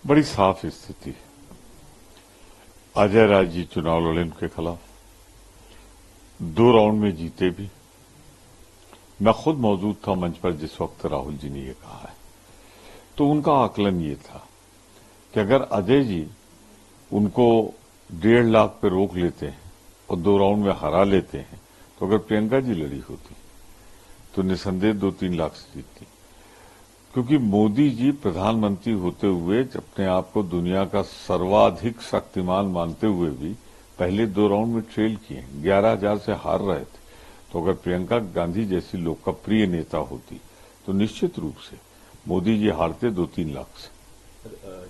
बड़ी साफ स्थिति है। अजय राय जी चुनाव लड़े उनके खिलाफ, 2 राउंड में जीते भी। मैं खुद मौजूद था मंच पर जिस वक्त राहुल जी ने ये कहा है। तो उनका आकलन ये था कि अगर अजय जी उनको 1.5 लाख पे रोक लेते हैं और 2 राउंड में हरा लेते हैं, तो अगर प्रियंका जी लड़ी होती तो निसंदेह 2-3 लाख से जीतती। क्योंकि मोदी जी प्रधानमंत्री होते हुए अपने आप को दुनिया का सर्वाधिक शक्तिमान मानते हुए भी पहले 2 राउंड में ट्रेल किए, 11,000 से हार रहे थे। तो अगर प्रियंका गांधी जैसी लोकप्रिय नेता होती तो निश्चित रूप से मोदी जी हारते 2-3 लाख से।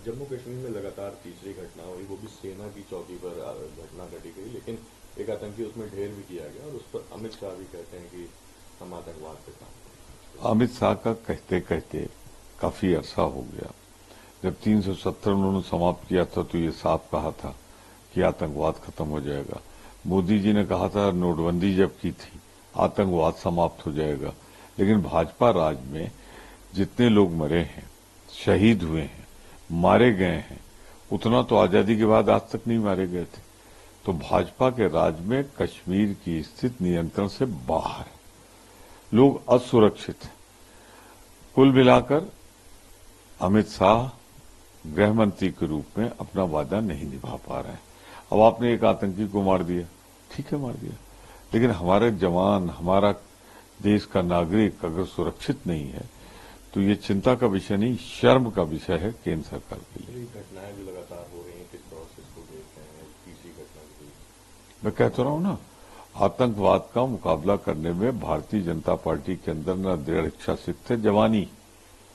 जम्मू कश्मीर में लगातार तीसरी घटना हुई, वो भी सेना की चौकी पर घटना घटी गई, लेकिन एक आतंकी उसमें ढेर भी किया गया और उस पर अमित शाह भी कहते हैं कि हम आतंकवाद पे काम करें। अमित शाह का कहते कहते काफी अरसा हो गया। जब 370 उन्होंने समाप्त किया था तो ये साफ कहा था कि आतंकवाद खत्म हो जाएगा। मोदी जी ने कहा था नोटबंदी जब की थी आतंकवाद समाप्त हो जाएगा। लेकिन भाजपा राज में जितने लोग मरे हैं, शहीद हुए हैं, मारे गए हैं, उतना तो आजादी के बाद आज तक नहीं मारे गए थे। तो भाजपा के राज में कश्मीर की स्थिति नियंत्रण से बाहर है, लोग असुरक्षित हैं। कुल मिलाकर अमित शाह गृह मंत्री के रूप में अपना वादा नहीं निभा पा रहे हैं। अब आपने एक आतंकी को मार दिया, ठीक है मार दिया, लेकिन हमारे जवान, हमारा देश का नागरिक अगर सुरक्षित नहीं है तो ये चिंता का विषय नहीं, शर्म का विषय है केंद्र सरकार के लिए। घटनाएं भी लगातार हो रही हैं, किस प्रोसेस को देख रहे हैं, तीसरी घटना भी। मैं कहता रहा हूं ना, आतंकवाद का मुकाबला करने में भारतीय जनता पार्टी के अंदर न दृढ़ इच्छा शक्ति है, जवानी,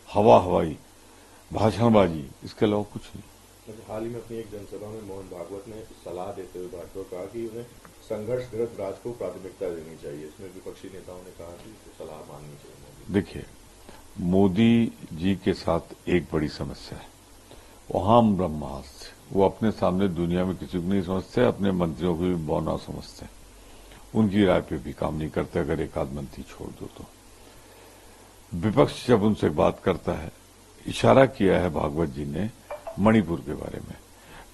हवाई, भाषणबाजी, इसके अलावा कुछ नहीं। हाल ही में अपनी एक जनसभा में मोहन भागवत ने सलाह देते हुए भाजपा को कहा कि उन्हें संघर्षग्रस्त राज्य को प्राथमिकता देनी चाहिए। इसमें विपक्षी नेताओं ने कहा कि सलाह माननी चाहिए। देखिए, मोदी जी के साथ एक बड़ी समस्या है, वो हम ब्रह्मास्त्र, वो अपने सामने दुनिया में किसी को नहीं समझते, अपने मंत्रियों को भी बौना समझते हैं, उनकी राय पे भी काम नहीं करते। अगर एक आध मंत्री छोड़ दो तो विपक्ष जब उनसे बात करता है, इशारा किया है भागवत जी ने मणिपुर के बारे में।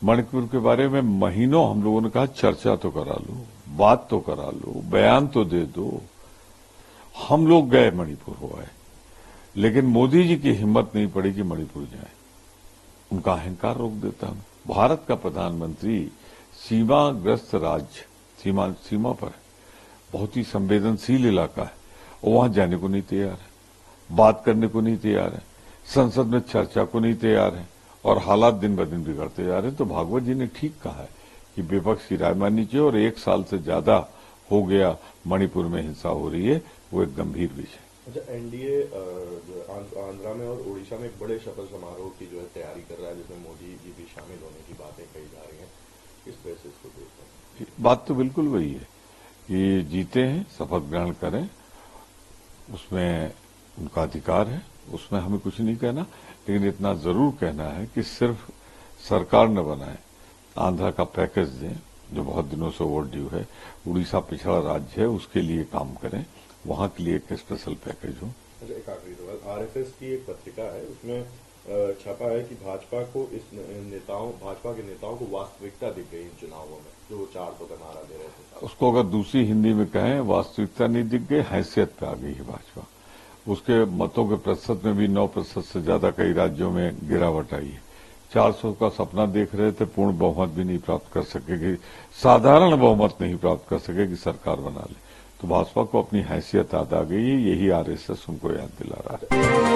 मणिपुर के बारे में महीनों हम लोगों ने कहा चर्चा तो करा लो, बात तो करा लो, बयान तो दे दो। हम लोग गए, मणिपुर हो आए, लेकिन मोदी जी की हिम्मत नहीं पड़ी कि मणिपुर जाए। उनका अहंकार रोक देता है। भारत का प्रधानमंत्री सीमाग्रस्त राज्य, सीमा पर है, बहुत ही संवेदनशील इलाका है, और वहां जाने को नहीं तैयार है, बात करने को नहीं तैयार है, संसद में चर्चा को नहीं तैयार है, और हालात दिन ब दिन बिगड़ते जा रहे हैं। तो भागवत जी ने ठीक कहा है कि विपक्ष की राय माननी चाहिए, और 1 साल से ज्यादा हो गया मणिपुर में हिंसा हो रही है, वो एक गंभीर विषय। अच्छा, एनडीए आंध्रा में और ओडिशा में एक बड़े शपथ समारोह की जो है तैयारी कर रहा है, जिसमें मोदी जी भी शामिल होने की बातें कही जा रही हैं। किस तरह से इसको देखते हैं? बात तो बिल्कुल वही है कि जीते हैं, शपथ ग्रहण करें, उसमें उनका अधिकार है, उसमें हमें कुछ नहीं कहना। लेकिन इतना जरूर कहना है कि सिर्फ सरकार न बनाए, आंध्रा का पैकेज दें जो बहुत दिनों से ओवर ड्यू है, उड़ीसा पिछड़ा राज्य है उसके लिए काम करें, वहां के लिए एक स्पेशल पैकेज हो। अच्छा, एक आखिरी सवाल, आरएसएस की एक पत्रिका है, उसमें छपा है कि भाजपा के नेताओं को वास्तविकता दिख गई इन चुनावों में, जो 400 का नारा दे रहे थे। उसको अगर दूसरी हिंदी में कहें, वास्तविकता नहीं दिख गई, हैसियत पे आ गई है भाजपा। उसके मतों के प्रतिशत में भी 9% से ज्यादा कई राज्यों में गिरावट आई है। 400 का सपना देख रहे थे, पूर्ण बहुमत भी नहीं प्राप्त कर सकेगी, साधारण बहुमत नहीं प्राप्त कर सकेगी, सरकार बना ले। तो भाजपा को अपनी हैसियत याद आ गई है, यही आरएसएस उनको याद दिला रहा है।